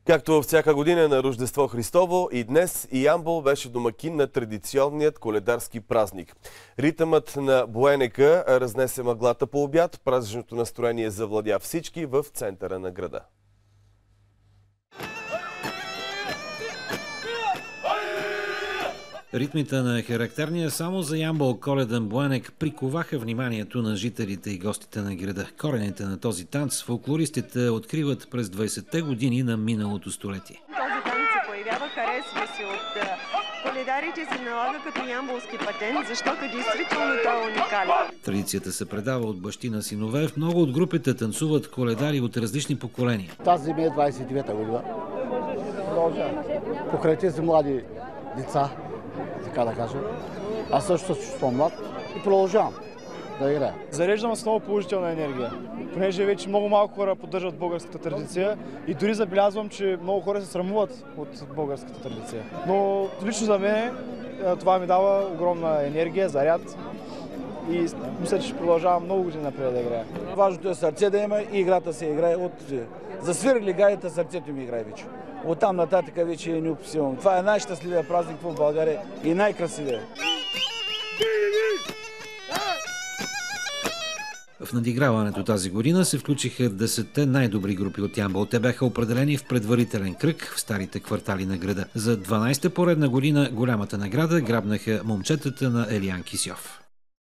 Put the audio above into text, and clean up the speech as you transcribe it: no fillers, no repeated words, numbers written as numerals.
Както всяка година на Рождество Христово, и днес и Ямбол беше домакин на традиционният коледарски празник. Ритъмът на буенека разнесе мъглата по обяд, празничното настроение завладя всички в центъра на града. Ритмите на характерния само за Ямбол коледен буенек приковаха вниманието на жителите и гостите на града. Корените на този танц фолклористите откриват през 20-те години на миналото столетие. Този танц се появява, харесва се от коледарите, се налага като ямболски патент, защото действително той е уникален. Традицията се предава от бащи на синове. В много от групите танцуват коледари от различни поколения. Тази ми е 29-та година. Покрай тези млади деца, така да кажа. Аз също се чувствам млад и продължавам да играя. Зареждам с много положителна енергия, понеже вече много малко хора поддържат българската традиция и дори забелязвам, че много хора се срамуват от българската традиция. Но лично за мен това ми дава огромна енергия, заряд и мисля, че ще продължавам много години напред да играя. Важното е сърце да има и играта се играе от... Засвирили гайдата, сърцето ми играе вече. Оттам нататък вече е неописуемо. Това е най-щастливия празник в България и най-красивия. В надиграването тази година се включиха 10-те най-добри групи от Ямбол. Те бяха определени в предварителен кръг в старите квартали на града. За 12-та поредна година голямата награда грабнаха момчетата на Елиян Кисьов.